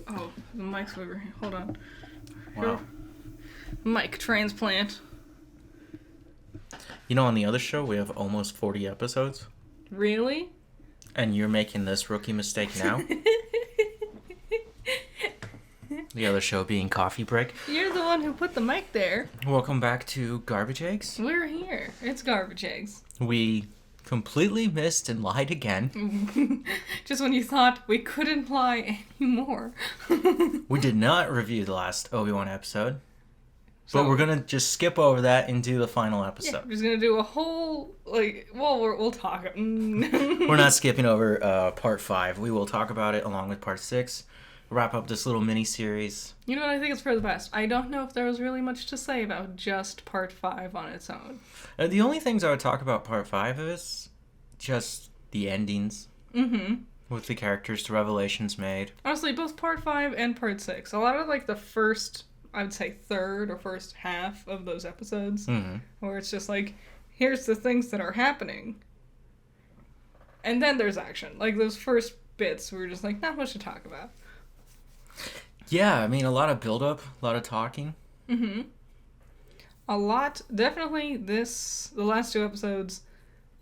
Oh, the mic's over here. Hold on. Wow. Mic transplant. You know, on the other show, we have almost 40 episodes. Really? And you're making this rookie mistake now? The other show being Coffee Break. You're the one who put the mic there. Welcome back to Garbage Eggs. We're here. It's Garbage Eggs. We completely missed and lied again. Just when you thought we couldn't lie anymore. We did not review the last Obi-Wan episode. So, but we're going to just skip over that and do the final episode. Yeah, we're just going to do a whole, we'll talk. We're not skipping over part 5. We will talk about it along with part 6. Wrap up this little mini-series. You know what? I think it's for the best. I don't know if there was really much to say about just part 5 on its own. The only things I would talk about part 5 is just the endings. Mm-hmm. With the characters, the revelations made. Honestly, both part 5 and part 6. A lot of, the first, I would say, third or first half of those episodes. Mm-hmm. Where it's just here's the things that are happening. And then there's action. Those first bits, we were just not much to talk about. Yeah, I mean, a lot of build-up, a lot of talking. Mm-hmm. A lot, definitely the last 2 episodes,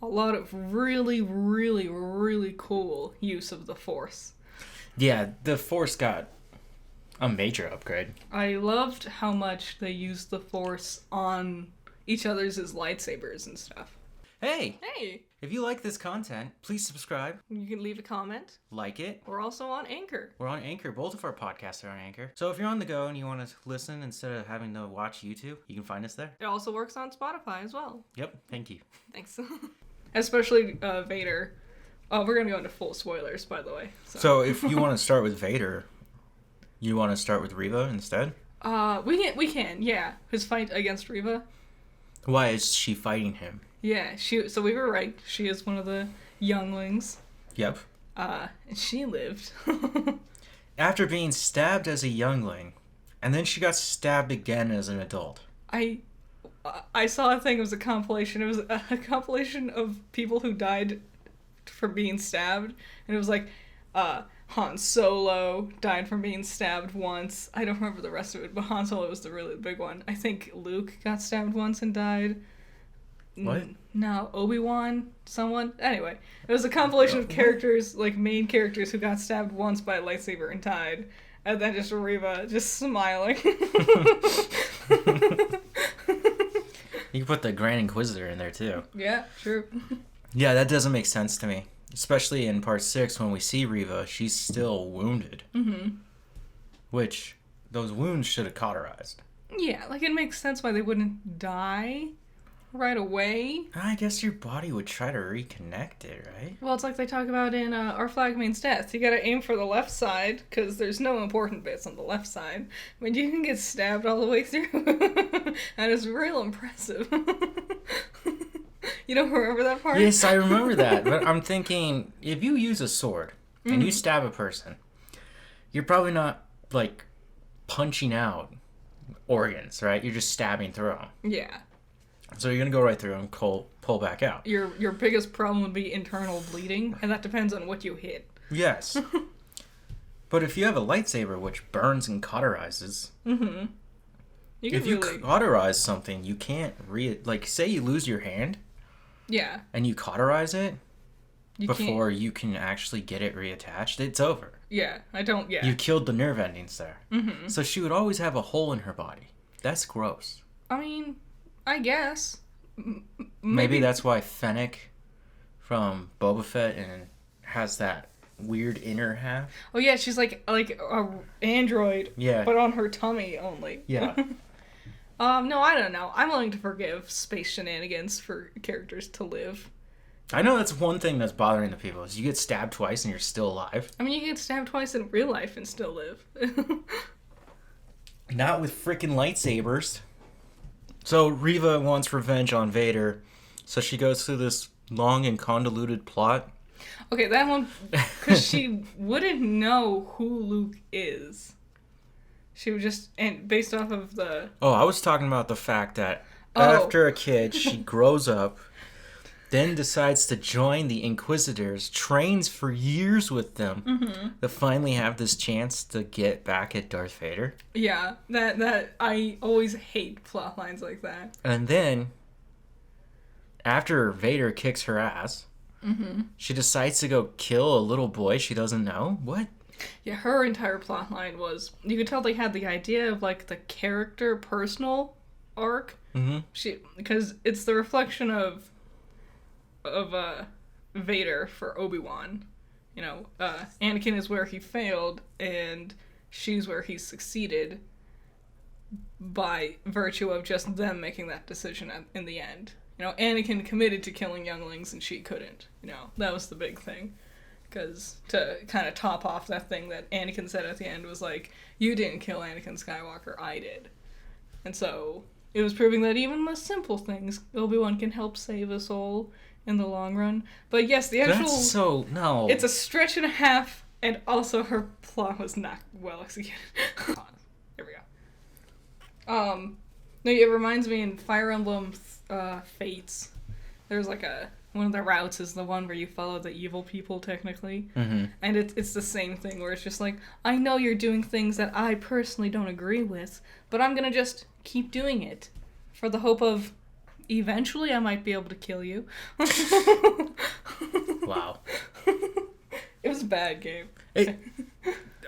a lot of really, really, really cool use of the Force. Yeah, the Force got a major upgrade. I loved how much they used the Force on each other's lightsabers and stuff. Hey! Hey! If you like this content, please subscribe. You can leave a comment. Like it. We're also on Anchor. We're on Anchor. Both of our podcasts are on Anchor. So if you're on the go and you want to listen instead of having to watch YouTube, you can find us there. It also works on Spotify as well. Yep. Thank you. Thanks. Especially Vader. Oh, we're going to go into full spoilers, by the way. So if you want to start with Vader, you want to start with Reva instead? We can, yeah. His fight against Reva. Why is she fighting him? Yeah, so we were right. She is one of the younglings. Yep. And she lived. After being stabbed as a youngling, and then she got stabbed again as an adult. I saw a thing, it was a compilation. It was a compilation of people who died from being stabbed. And it was Han Solo died from being stabbed once. I don't remember the rest of it, but Han Solo was the really big one. I think Luke got stabbed once and died. What? No, Obi-Wan, someone. Anyway, it was a compilation of characters, main characters who got stabbed once by a lightsaber and died. And then just Reva just smiling. You can put the Grand Inquisitor in there too. Yeah, true. Yeah, that doesn't make sense to me. Especially in part 6 when we see Reva, she's still wounded. Mm-hmm. Which, those wounds should have cauterized. Yeah, it makes sense why they wouldn't die right away. I guess your body would try to reconnect it, right? Well, it's like they talk about in Our Flag Means Death. You gotta aim for the left side, because there's no important bits on the left side. I mean, you can get stabbed all the way through. And it's real impressive. You don't remember that part? Yes, I remember that. But I'm thinking, if you use a sword and you stab a person, you're probably not, punching out organs, right? You're just stabbing through them. Yeah. So you're going to go right through and pull back out. Your biggest problem would be internal bleeding, and that depends on what you hit. Yes. But if you have a lightsaber which burns and cauterizes, if you cauterize something, you can't say you lose your hand, yeah, and you cauterize it before you can actually get it reattached, it's over. Yeah, You killed the nerve endings there. Mm-hmm. So she would always have a hole in her body. That's gross. I mean, I guess. Maybe that's why Fennec from Boba Fett and has that weird inner half. Oh yeah, she's like a android. Yeah. But on her tummy only. Yeah. No, I don't know. I'm willing to forgive space shenanigans for characters to live. I know that's one thing that's bothering the people is you get stabbed twice and you're still alive. I mean, you get stabbed twice in real life and still live. Not with freaking lightsabers. So Reva wants revenge on Vader, so she goes through this long and convoluted plot. Okay, that one, because she wouldn't know who Luke is. She would just, and based off of the... Oh, I was talking about the fact that after a kid, she grows up, then decides to join the Inquisitors, trains for years with them to finally have this chance to get back at Darth Vader. Yeah, that I always hate plot lines like that. And then, after Vader kicks her ass, she decides to go kill a little boy she doesn't know. What? Yeah, her entire plot line was, you could tell they had the idea of like the character personal arc. Because it's the reflection of Vader for Obi-Wan. You know, Anakin is where he failed, and she's where he succeeded by virtue of just them making that decision in the end. You know, Anakin committed to killing younglings, and she couldn't. You know, that was the big thing. Because to kind of top off that thing that Anakin said at the end was like, you didn't kill Anakin Skywalker, I did. And so it was proving that even the simple things, Obi-Wan can help save us all in the long run. But yes, the actual... That's so... No. It's a stretch and a half, and also her plot was not well executed. Here we go. No, it reminds me in Fire Emblem Fates, there's like one of the routes is the one where you follow the evil people, technically. And it's the same thing, where it's just like, I know you're doing things that I personally don't agree with, but I'm gonna just keep doing it for the hope of eventually I might be able to kill you. Wow. It was a bad game.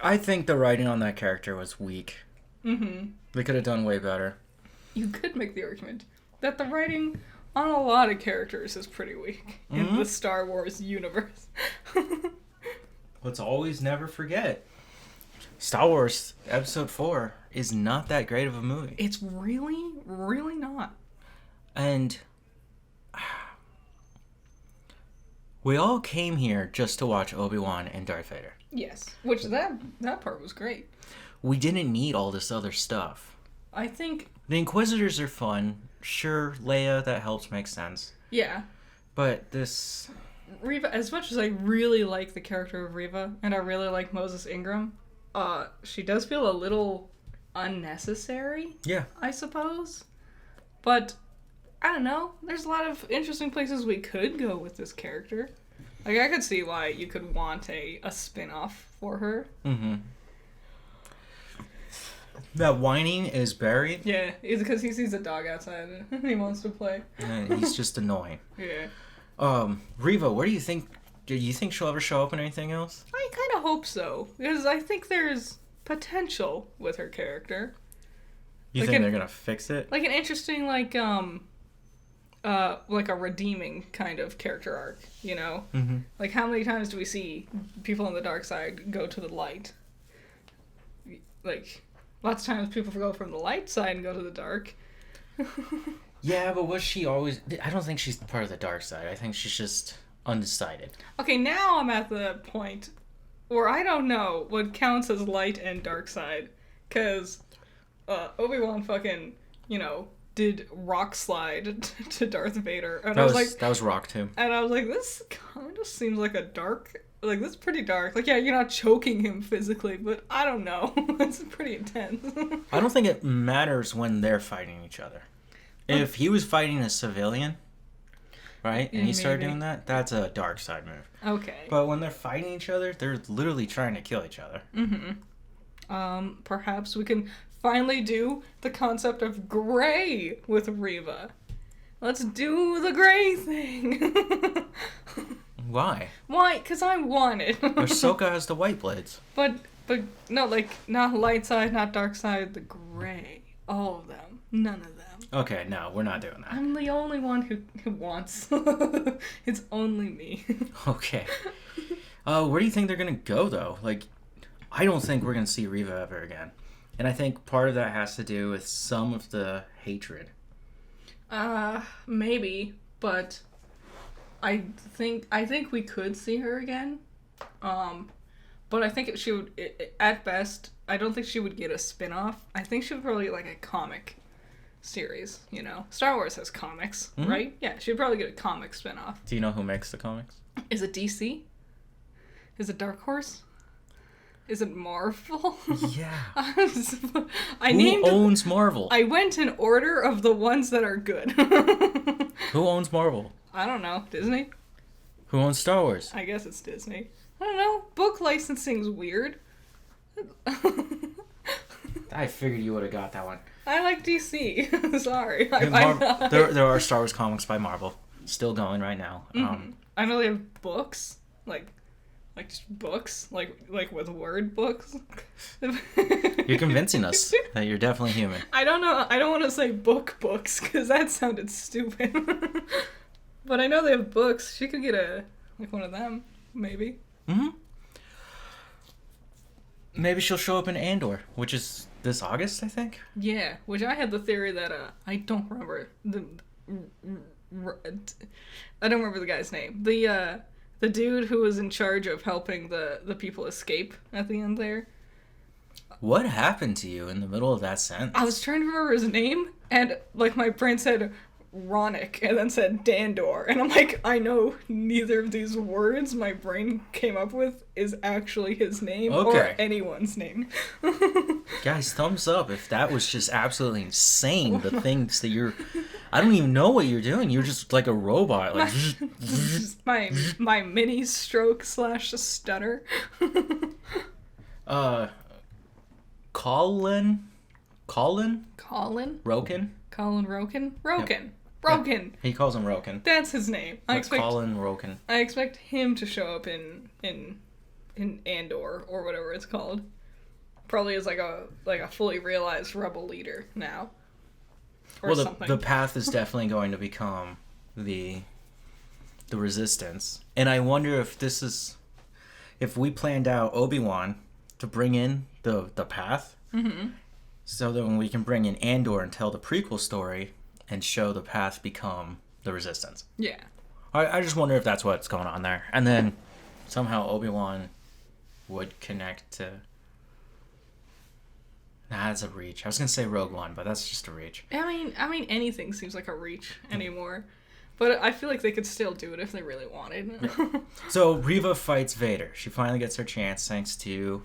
I think the writing on that character was weak. They could have done way better. You could make the argument that the writing on a lot of characters is pretty weak in the Star Wars universe. Let's always never forget, Star Wars Episode 4 is not that great of a movie. It's really, really not. And we all came here just to watch Obi-Wan and Darth Vader. Yes, which that part was great. We didn't need all this other stuff. I think... The Inquisitors are fun. Sure, Leia, that helps make sense. Yeah. But this... Reva, as much as I really like the character of Reva, and I really like Moses Ingram, she does feel a little unnecessary. Yeah. I suppose. But, I don't know. There's a lot of interesting places we could go with this character. Like, I could see why you could want a spin-off for her. That whining is Barry. Yeah, it's because he sees a dog outside and he wants to play. He's just annoying. Yeah. Reva, where do you think she'll ever show up in anything else? I kind of hope so, because I think there's potential with her character. You think they're gonna fix it? Like an interesting, like a redeeming kind of character arc, you know? Like, how many times do we see people on the dark side go to the light? Like, lots of times people go from the light side and go to the dark. Yeah, but was she always... I don't think she's part of the dark side. I think she's just undecided. Okay, now I'm at the point where I don't know what counts as light and dark side. Because Obi-Wan fucking, did rock slide to Darth Vader. And that was rock too. And I was like, this kind of seems like a dark... Like, this is pretty dark. Like, yeah, you're not choking him physically, but I don't know. It's pretty intense. I don't think it matters when they're fighting each other. If he was fighting a civilian, right, and he started doing that, that's a dark side move. Okay. But when they're fighting each other, they're literally trying to kill each other. Perhaps we can finally do the concept of gray with Reva. Let's do the gray thing. Why? Why? Because I want it. Ahsoka has the white blades. But no, like, not light side, not dark side, the gray. All of them. None of them. Okay, no, we're not doing that. I'm the only one who wants. It's only me. Okay. Where do you think they're going to go, though? Like, I don't think we're going to see Reva ever again. And I think part of that has to do with some of the hatred. Maybe, but... I think we could see her again, but I think she would, at best, I don't think she would get a spin-off. I think she would probably get, like, a comic series, Star Wars has comics, right? Yeah, she would probably get a comic spin-off. Do you know who makes the comics? Is it DC? Is it Dark Horse? Is it Marvel? Yeah. Who owns Marvel? I went in order of the ones that are good. Who owns Marvel? I don't know. Disney? Who owns Star Wars? I guess it's Disney. I don't know. Book licensing's weird. I figured you would have got that one. I like DC. Sorry. There are Star Wars comics by Marvel still going right now. Mm-hmm. I know they have books, like just books, like with word books. You're convincing us that you're definitely human. I don't know. I don't want to say books because that sounded stupid. But I know they have books. She could get one of them, maybe. Mm-hmm. Maybe she'll show up in Andor, which is this August, I think. Yeah, which I had the theory that I don't remember I don't remember the guy's name. The dude who was in charge of helping the people escape at the end there. What happened to you in the middle of that sentence? I was trying to remember his name, and my brain said Ronick, and then said Dandor, and I'm like, I know neither of these words my brain came up with is actually his name or anyone's name. Guys, thumbs up if that was just absolutely insane. The things that I don't even know what you're doing. You're just like a robot. Like my mini stroke / stutter. Colin? Roken. Roken. Yeah, he calls him Roken. That's his name. Colin Roken. I expect him to show up in Andor or whatever it's called. Probably as like a fully realized rebel leader now. Or something. The path is definitely going to become the resistance. And I wonder if we planned out Obi-Wan to bring in the path. Mm-hmm. So that when we can bring in Andor and tell the prequel story and show the path become the resistance. Yeah. I just wonder if that's what's going on there. And then somehow Obi-Wan would connect to... Nah, that's a reach. I was going to say Rogue One, but that's just a reach. I mean, anything seems like a reach anymore. But I feel like they could still do it if they really wanted. Yeah. So Reva fights Vader. She finally gets her chance thanks to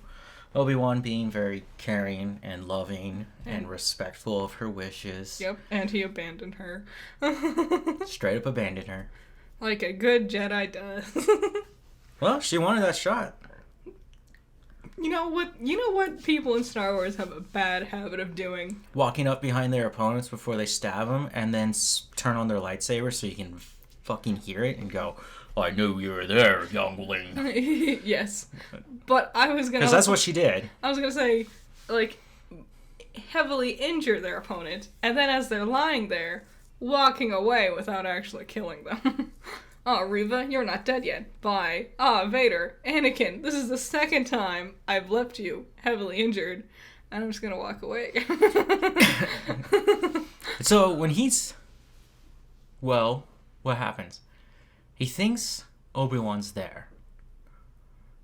Obi-Wan being very caring and loving and respectful of her wishes. Yep, and he abandoned her. Straight up abandoned her. Like a good Jedi does. Well, she wanted that shot. You know what people in Star Wars have a bad habit of doing? Walking up behind their opponents before they stab them and then turn on their lightsaber so you can fucking hear it and go, I knew you were there, youngling. Yes. But I was gonna... Because that's what she did. I was gonna say, heavily injure their opponent, and then as they're lying there, walking away without actually killing them. Oh, Reva, you're not dead yet. Bye. Ah, Vader, Anakin, this is the second time I've left you heavily injured, and I'm just gonna walk away. So when what happens? He thinks Obi-Wan's there.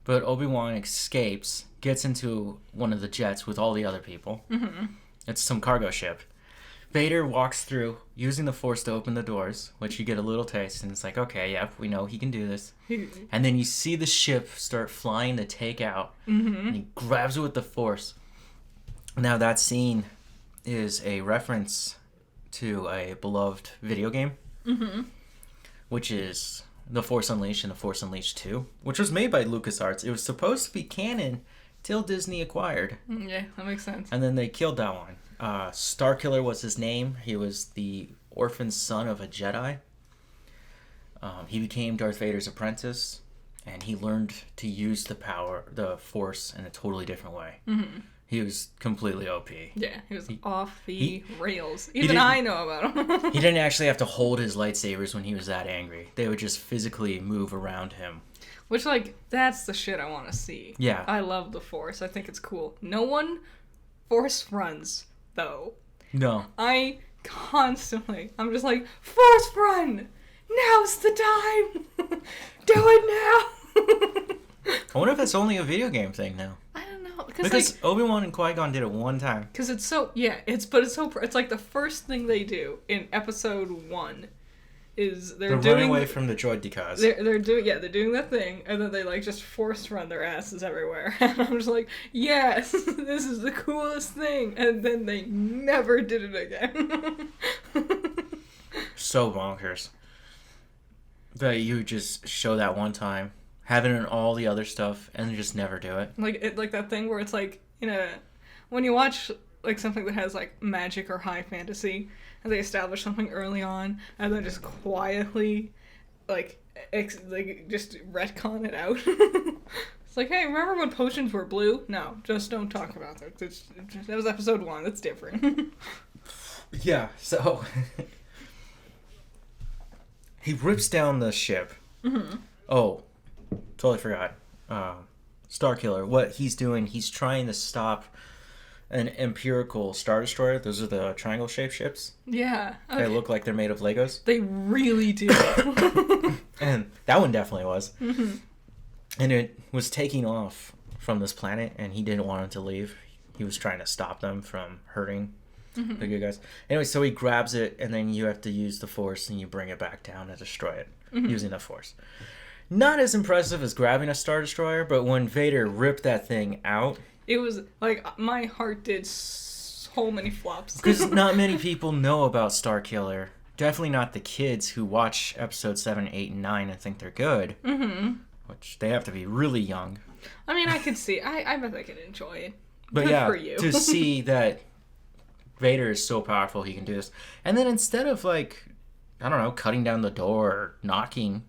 But Obi-Wan escapes, gets into one of the jets with all the other people. Mm-hmm. It's some cargo ship. Vader walks through, using the Force to open the doors, which you get a little taste, and it's like, okay, yep, we know he can do this. And then you see the ship start flying to take out, and he grabs it with the Force. Now that scene is a reference to a beloved video game, which is The Force Unleashed and The Force Unleashed 2, which was made by LucasArts. It was supposed to be canon till Disney acquired. Yeah, that makes sense. And then they killed that one. Starkiller was his name. He was the orphan son of a Jedi. He became Darth Vader's apprentice, and he learned to use the Force in a totally different way. Mm-hmm. He was completely OP. Yeah, he was off the rails. Even I know about him. He didn't actually have to hold his lightsabers when he was that angry. They would just physically move around him. Which, that's the shit I want to see. Yeah. I love the Force. I think it's cool. No one Force runs, though. No. I'm just like, Force run! Now's the time! Do it now! I wonder if that's only a video game thing now. I don't know. Because Obi-Wan and Qui-Gon did it one time. Because it's so, it's like the first thing they do in episode 1 is they're running away from the droid decals. They're doing that thing, and then they just force run their asses everywhere. And I'm just like, yes, this is the coolest thing. And then they never did it again. So bonkers. that you just show that one time, have it in all the other stuff, and just never do it. Like that thing where it's like when you watch like something that has like magic or high fantasy, and they establish something early on, and then just quietly like just retcon it out. It's like, hey, remember when potions were blue? No, just don't talk about that. That was episode 1. That's different. Yeah. So he rips down the ship. Mm-hmm. Oh, totally forgot. Starkiller. What he's doing, he's trying to stop an Imperial Star Destroyer. Those are the triangle-shaped ships. Yeah. Okay. They look like they're made of Legos. They really do. And that one definitely was. Mm-hmm. And it was taking off from this planet, and he didn't want it to leave. He was trying to stop them from hurting the good guys. Anyway, so he grabs it, and then you have to use the Force, and you bring it back down and destroy it using the Force. Not as impressive as grabbing a Star Destroyer, but when Vader ripped that thing out... It was, like, my heart did so many flops. Because not many people know about Starkiller. Definitely not the kids who watch episode 7, 8, and 9 and think they're good. Mm-hmm. Which, they have to be really young. I mean, I could see... I bet they could enjoy it. But good yeah, for you. to see that Vader is so powerful, he can do this. And then instead of, like, I don't know, cutting down the door or knocking...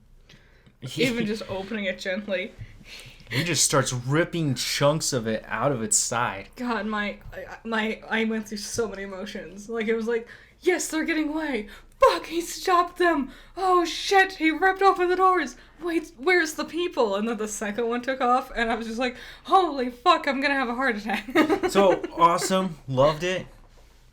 Even just opening it gently. He just starts ripping chunks of it out of its side. God, I went through so many emotions. Like, it was like, yes, they're getting away. Fuck, he stopped them. Oh, shit, he ripped open the doors. Wait, where's the people? And then the second one took off, and I was just like, holy fuck, I'm gonna have a heart attack. So, awesome. Loved it.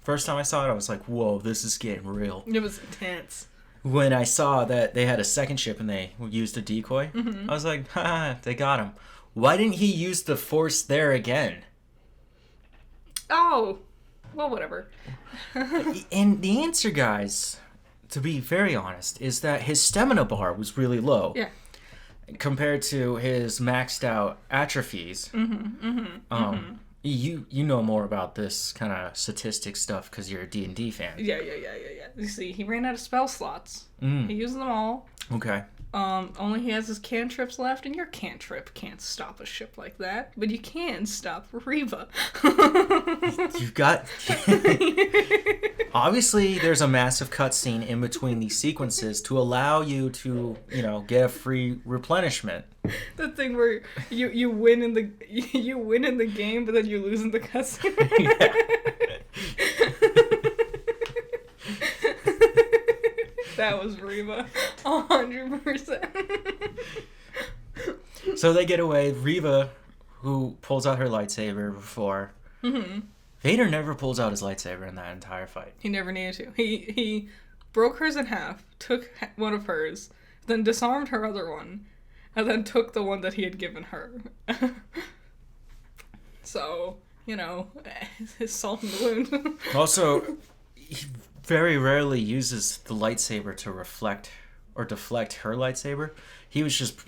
First time I saw it, I was like, whoa, this is getting real. It was intense. When I saw that they had a second ship and they used a decoy, I was like, ha, they got him. Why didn't he use the Force there again? Oh, well, whatever. And the answer, guys, to be very honest, is that his stamina bar was really low. Yeah. Compared to his maxed out atrophies. You know more about this kind of statistic stuff because you're a D&D fan. Yeah. You see, he ran out of spell slots. He used them all. Okay. Only he has his cantrips left, and your cantrip can't stop a ship like that. But you can stop Reva. You've got... Obviously, there's a massive cutscene in between these sequences to allow you to, get a free replenishment. The thing where you win in the game, but then you lose in the cutscene. That was Reva, 100%. So they get away. Reva, who pulls out her lightsaber before. Vader never pulls out his lightsaber in that entire fight. He never needed to. He broke hers in half, took one of hers, then disarmed her other one, and then took the one that he had given her. So, his salt in the wound. Also, he very rarely uses the lightsaber to reflect or deflect her lightsaber. He was just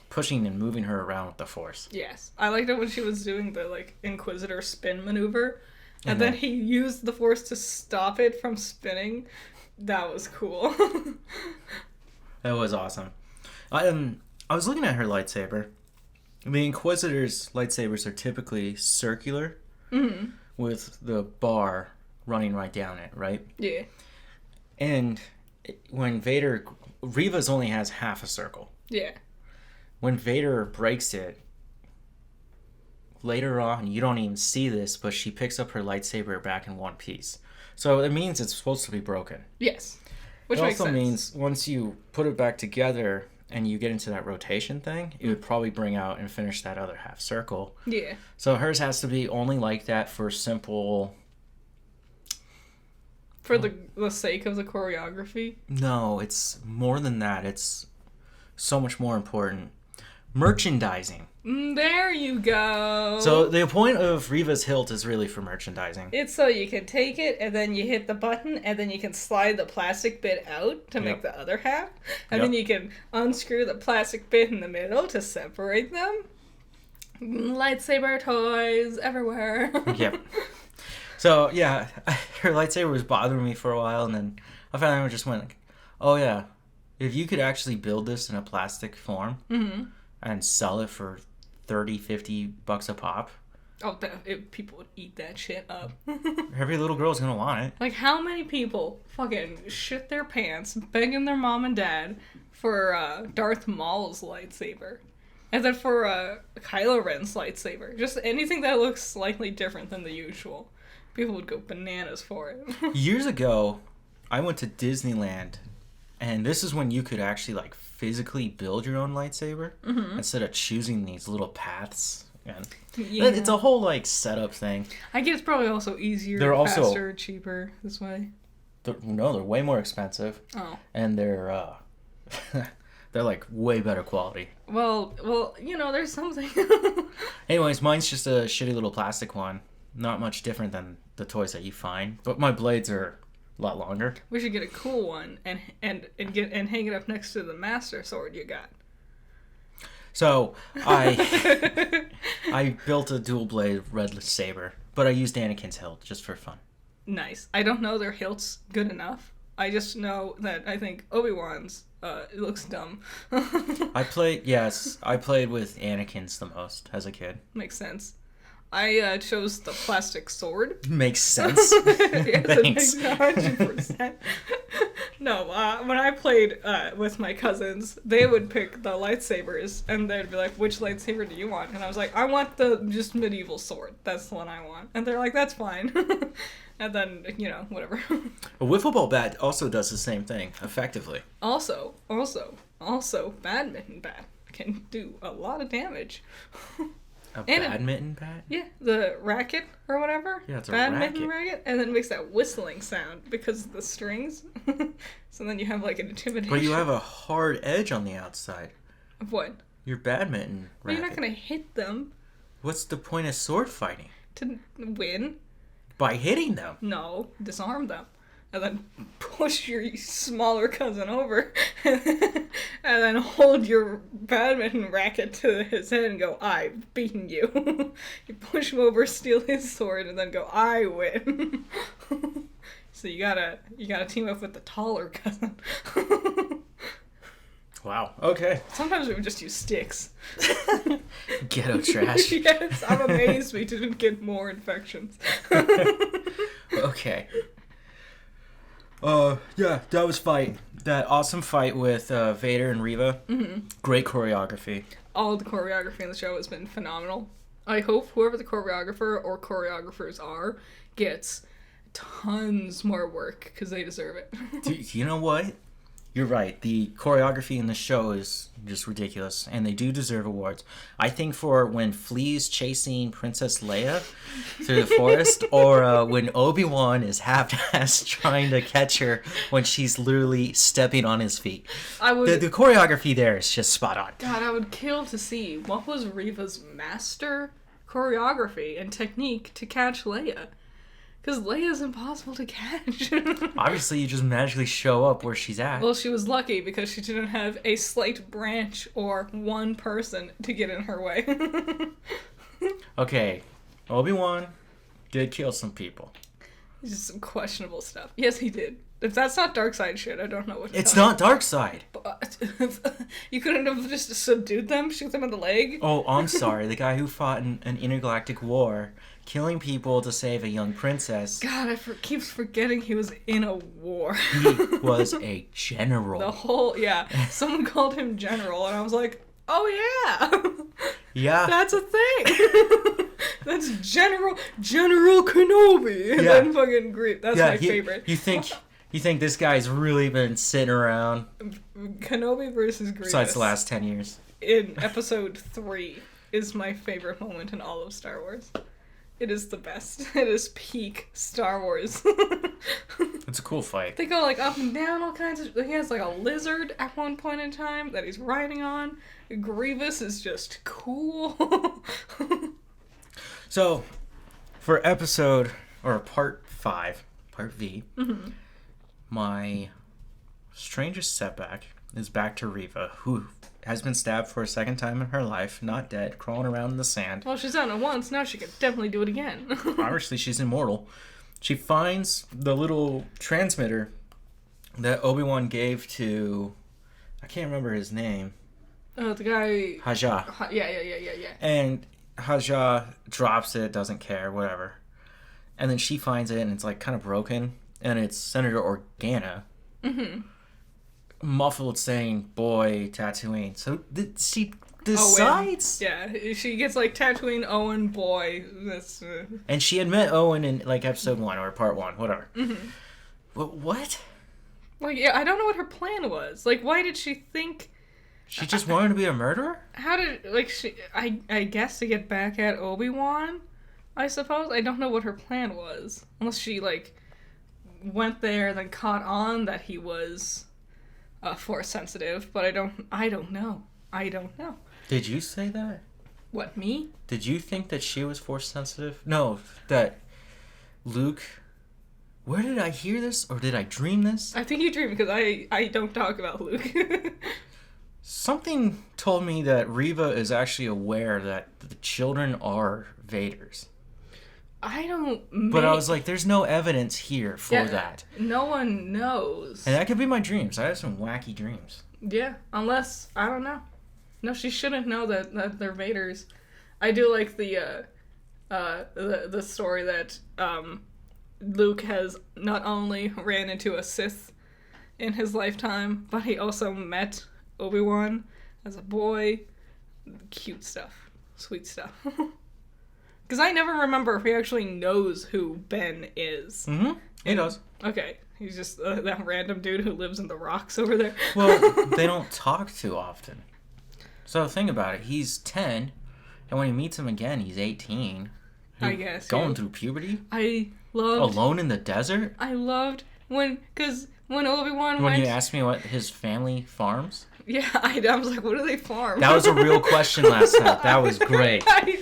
pushing and moving her around with the Force. Yes. I liked it when she was doing the, Inquisitor spin maneuver, and then he used the Force to stop it from spinning. That was cool. That was awesome. I was looking at her lightsaber. The Inquisitor's lightsabers are typically circular with the bar running right down it, right? Yeah. And when Reva's only has half a circle. Yeah. When Vader breaks it, later on, you don't even see this, but she picks up her lightsaber back in one piece. So it means it's supposed to be broken. Yes. Which it makes also sense. means once you put it back together and you get into that rotation thing, it would probably bring out and finish that other half circle. Yeah. So hers has to be only like that for simple... For the sake of the choreography? No, it's more than that. It's so much more important. Merchandising. There you go. So the point of Reva's hilt is really for merchandising. It's so you can take it, and then you hit the button, and then you can slide the plastic bit out to make the other half. And then you can unscrew the plastic bit in the middle to separate them. Lightsaber toys everywhere. Yep. So, yeah, her lightsaber was bothering me for a while, and then I finally just went like, oh, yeah, if you could actually build this in a plastic form and sell it for $30-$50 a pop, Oh, people would eat that shit up. every little girl's gonna want it. Like, how many people fucking shit their pants begging their mom and dad for Darth Maul's lightsaber? And then for Kylo Ren's lightsaber. Just anything that looks slightly different than the usual. People would go bananas for it. Years ago, I went to Disneyland, and this is when you could actually, like, physically build your own lightsaber instead of choosing these little paths. And it's a whole, like, setup thing. I guess it's probably also easier, faster, cheaper this way. No, they're way more expensive. Oh. And they're like way better quality. Well, there's something. Anyways, mine's just a shitty little plastic one. Not much different than the toys that you find, but my blades are a lot longer. We should get a cool one and hang it up next to the master sword you got. So I built a dual blade red saber, but I used Anakin's hilt just for fun. Nice. I don't know their hilts good enough. I just know that I think Obi-Wan's it looks dumb. I played with Anakin's the most as a kid. Makes sense. I chose the plastic sword. Makes sense. Yes, Thanks. It makes 100%. No, when I played with my cousins, they would pick the lightsabers, and they'd be like, which lightsaber do you want? And I was like, I want the just medieval sword. That's the one I want. And they're like, that's fine. And then, whatever. A wiffle ball bat also does the same thing, effectively. Also, badminton bat can do a lot of damage. Badminton bat? Yeah, the racket or whatever. Yeah, it's a badminton racket. And then it makes that whistling sound because of the strings. So then you have like an intimidation. But you have a hard edge on the outside. Of what? Your badminton racket. Well, you're not going to hit them. What's the point of sword fighting? To win. By hitting them. No, disarm them. And then push your smaller cousin over. And then hold your badminton racket to his head and go, I've beaten you. You push him over, steal his sword, and then go, I win. So you gotta team up with the taller cousin. Wow. Okay. Sometimes we would just use sticks. Ghetto trash. Yes, I'm amazed we didn't get more infections. Okay. Yeah, that was fight. That awesome fight with Vader and Reva. Mm-hmm. Great choreography. All the choreography in the show has been phenomenal. I hope whoever the choreographer or choreographers are gets tons more work because they deserve it. Dude, you know what? You're right. The choreography in the show is just ridiculous, and they do deserve awards. I think for when Flea's chasing Princess Leia through the forest, or when Obi-Wan is half-assed trying to catch her when she's literally stepping on his feet. The choreography there is just spot on. God, I would kill to see what was Reva's master choreography and technique to catch Leia. Because Leia's impossible to catch. Obviously, you just magically show up where she's at. Well, she was lucky because she didn't have a slight branch or one person to get in her way. Okay, Obi-Wan did kill some people. Just some questionable stuff. Yes, he did. If that's not dark side shit, I don't know what it's not dark side. But you couldn't have just subdued them, shoot them in the leg? Oh, I'm sorry. The guy who fought in an intergalactic war, killing people to save a young princess. God, I keeps forgetting he was in a war. He was a general. Someone called him general, and I was like, oh yeah. Yeah. That's a thing. That's General Kenobi. And then fucking Grief. That's my favorite. You think this guy's really been sitting around? Kenobi versus Grievous. Besides the last 10 years. In episode 3 is my favorite moment in all of Star Wars. It is the best. It is peak Star Wars. It's a cool fight. They go like up and down all kinds of... He has like a lizard at one point in time that he's riding on. Grievous is just cool. So, for episode, or part 5, part V, my strangest setback is back to Reva, who has been stabbed for a second time in her life, not dead, crawling around in the sand. Well, she's done it once, now she could definitely do it again. Obviously, she's immortal. She finds the little transmitter that Obi-Wan gave to I can't remember his name. Oh, the guy... Haja. Yeah. And Haja drops it, doesn't care, whatever. And then she finds it, and it's like kind of broken. And it's Senator Organa. Mm-hmm. Muffled saying, boy, Tatooine. So she decides? Owen. Yeah, she gets like Tatooine, Owen, boy. That's, And she had met Owen in like episode 1 or part 1, whatever. Mm-hmm. But what? Like, yeah, I don't know what her plan was. Like, why did she think... She just wanted to be a murderer? How did, like, I guess to get back at Obi-Wan, I suppose? I don't know what her plan was. Unless she, like, went there and then caught on that he was Force sensitive, but I don't know. Did you say that? What, me? Did you think that she was Force sensitive? No, that Luke... Where did I hear this? Or did I dream this? I think you dream because I don't talk about Luke. Something told me that Reva is actually aware that the children are Vader's. I don't... But I was like, there's no evidence here for that. No one knows. And that could be my dreams. I have some wacky dreams. Yeah, unless... I don't know. No, she shouldn't know that they're Vader's. I do like the story that... Luke has not only ran into a Sith in his lifetime, but he also met Obi-Wan as a boy. Cute stuff. Sweet stuff. Because I never remember if he actually knows who Ben is. Mm-hmm. He does. Okay. He's just that random dude who lives in the rocks over there. Well, they don't talk too often. So think about it. He's 10, and when he meets him again, he's 18. I guess. Going through puberty? Alone in the desert? I loved when Obi-Wan When you asked me what his family farms? Yeah, I was like, what do they farm? That was a real question last night. That was great. I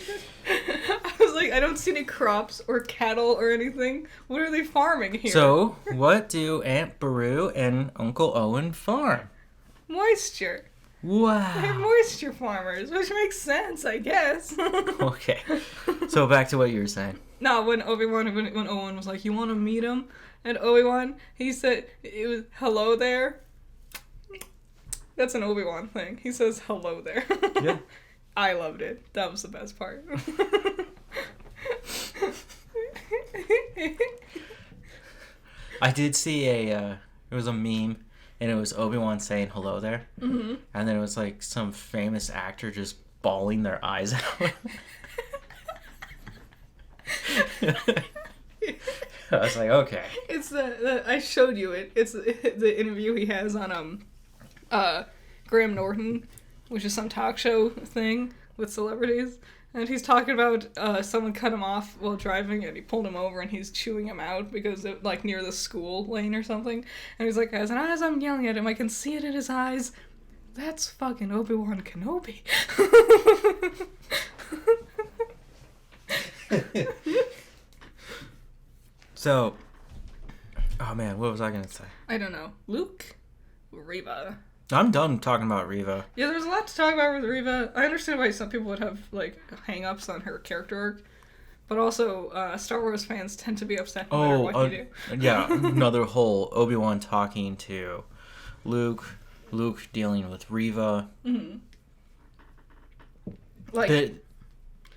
was like, I don't see any crops or cattle or anything. What are they farming here? So, what do Aunt Beru and Uncle Owen farm? Moisture. Wow. They're moisture farmers, which makes sense, I guess. Okay. So back to what you were saying. No, when Owen was like, you want to meet him? And Obi-Wan, he said, it was, hello there. That's an Obi-Wan thing. He says, hello there. Yeah. I loved it. That was the best part. I did see it was a meme, and it was Obi-Wan saying hello there. Mm-hmm. And then it was like some famous actor just bawling their eyes out. I was like, okay. It's the I showed you it. It's the interview he has on Graham Norton, which is some talk show thing with celebrities, and he's talking about someone cut him off while driving, and he pulled him over, and he's chewing him out because it, like near the school lane or something, and he's like, as I'm yelling at him, I can see it in his eyes. That's fucking Obi-Wan Kenobi. So, oh man, what was I gonna say? I don't know. Luke? Reva. I'm done talking about Reva. Yeah, there's a lot to talk about with Reva. I understand why some people would have, like, hang-ups on her character arc. But also, Star Wars fans tend to be upset no matter what you do. Yeah, another whole Obi-Wan talking to Luke dealing with Reva. Mm-hmm. Like...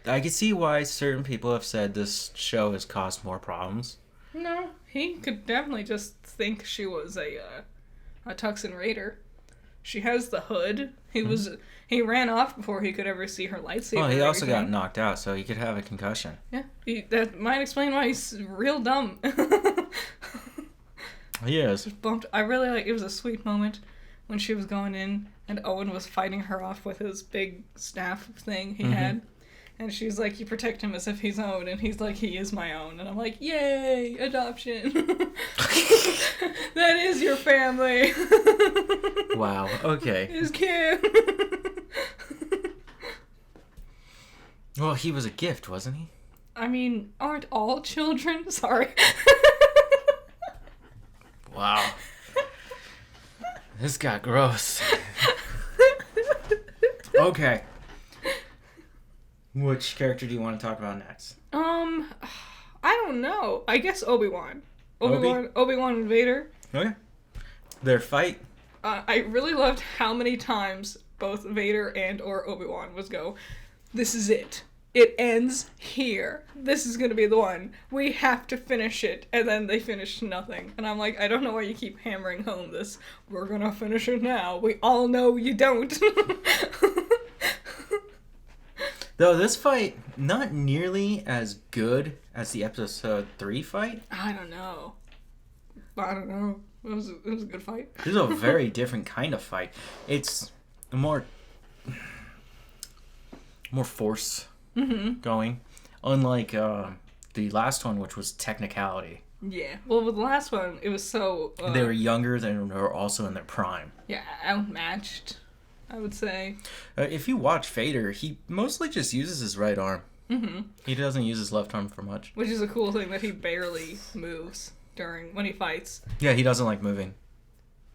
I can see why certain people have said this show has caused more problems. No, he could definitely just think she was a Tuxan Raider. She has the hood. He ran off before he could ever see her lightsaber. Well, he also got knocked out, so he could have a concussion. Yeah, that might explain why he's real dumb. He is. Bumped. I really like. It was a sweet moment when she was going in, and Owen was fighting her off with his big staff thing he had. And she's like, you protect him as if he's own. And he's like, he is my own. And I'm like, yay, adoption. That is your family. Wow, okay. His kid. Well, he was a gift, wasn't he? I mean, aren't all children? Sorry. Wow. This got gross. Okay. Which character do you want to talk about next? I don't know. I guess Obi-Wan. Obi-Wan and Vader. Okay. Their fight? I really loved how many times both Vader and or Obi-Wan was go, this is it. It ends here. This is gonna be the one. We have to finish it. And then they finished nothing. And I'm like, I don't know why you keep hammering home this. We're gonna finish it now. We all know you don't. Though this fight, not nearly as good as the episode 3 fight. I don't know. It was a good fight. This is a very different kind of fight. It's more force going. Unlike the last one, which was technicality. Yeah. Well, with the last one, it was so... they were younger than they were also in their prime. Yeah, outmatched, I would say. If you watch Vader, he mostly just uses his right arm. Mm-hmm. He doesn't use his left arm for much. Which is a cool thing that he barely moves when he fights. Yeah, he doesn't like moving.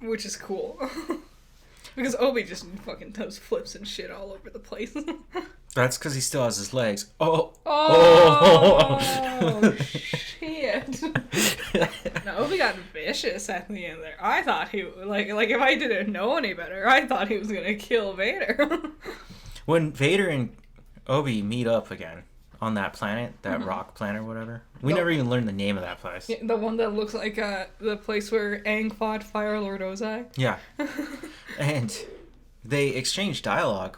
Which is cool. Because Obi just fucking does flips and shit all over the place. That's because he still has his legs. Oh shit. No, Obi got vicious at the end there. I thought he, like if I didn't know any better, I thought he was gonna kill Vader. When Vader and Obi meet up again on that planet, that rock planet or whatever, we never even learned the name of that place. Yeah, the one that looks like the place where Aang fought Fire Lord Ozai. Yeah. And they exchanged dialogue.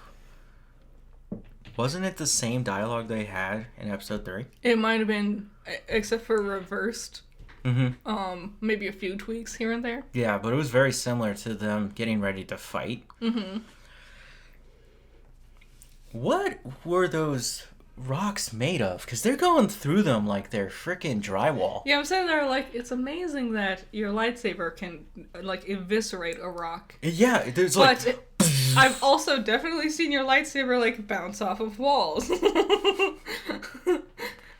Wasn't it the same dialogue they had in episode 3? It might have been, except for reversed. Mm-hmm. Maybe a few tweaks here and there. Yeah, but it was very similar to them getting ready to fight. Mm-hmm. What were those rocks made of? Because they're going through them like they're freaking drywall. Yeah, I'm saying they're like, it's amazing that your lightsaber can like eviscerate a rock. Yeah, there's like... But I've also definitely seen your lightsaber like bounce off of walls.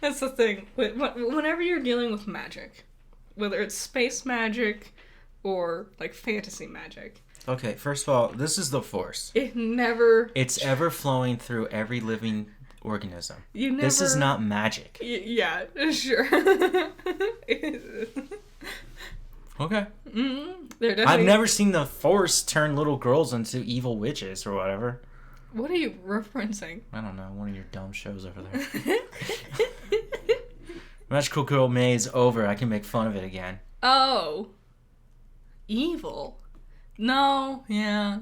That's the thing. Whenever you're dealing with magic, whether it's space magic or like fantasy magic. Okay, first of all, this is the Force. It's ever flowing through every living organism. You never... This is not magic. Yeah, sure. Okay. Definitely... I've never seen the Force turn little girls into evil witches or whatever. What are you referencing? I don't know. One of your dumb shows over there. Magical Girl May is over. I can make fun of it again. Oh. Evil. No, yeah.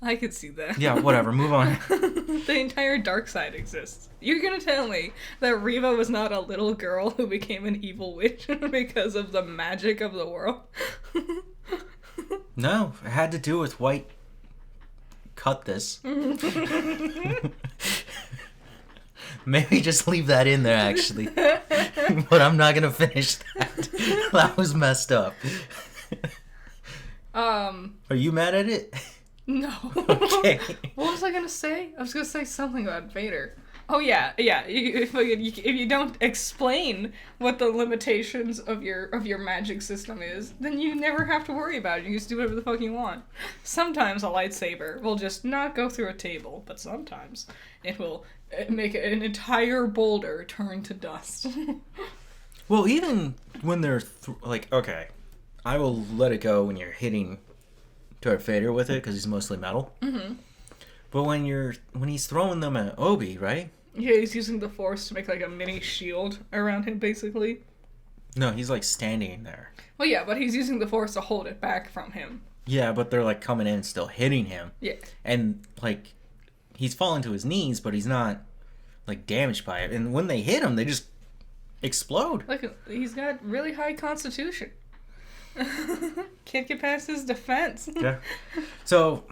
I could see that. Yeah, whatever. Move on. The entire dark side exists. You're gonna tell me that Reva was not a little girl who became an evil witch because of the magic of the world? No, it had to do with white. Cut this. Maybe just leave that in there, actually. But I'm not gonna finish that. That was messed up. Are you mad at it? No. Okay. What was I gonna say? I was gonna say something about Vader. Oh yeah. If you don't explain what the limitations of your magic system is, then you never have to worry about it. You can just do whatever the fuck you want. Sometimes a lightsaber will just not go through a table, but sometimes it will make an entire boulder turn to dust. Well, even when they're like, okay, I will let it go when you're hitting Darth Vader with it because he's mostly metal. Mm-hmm. But when he's throwing them at Obi, right? Yeah, he's using the Force to make like a mini shield around him, basically. No, he's like standing there. Well, yeah, but he's using the Force to hold it back from him. Yeah, but they're like coming in and still hitting him. Yeah. And like, he's falling to his knees, but he's not like damaged by it. And when they hit him, they just explode. Look, he's got really high constitution. Can't get past his defense. Yeah. So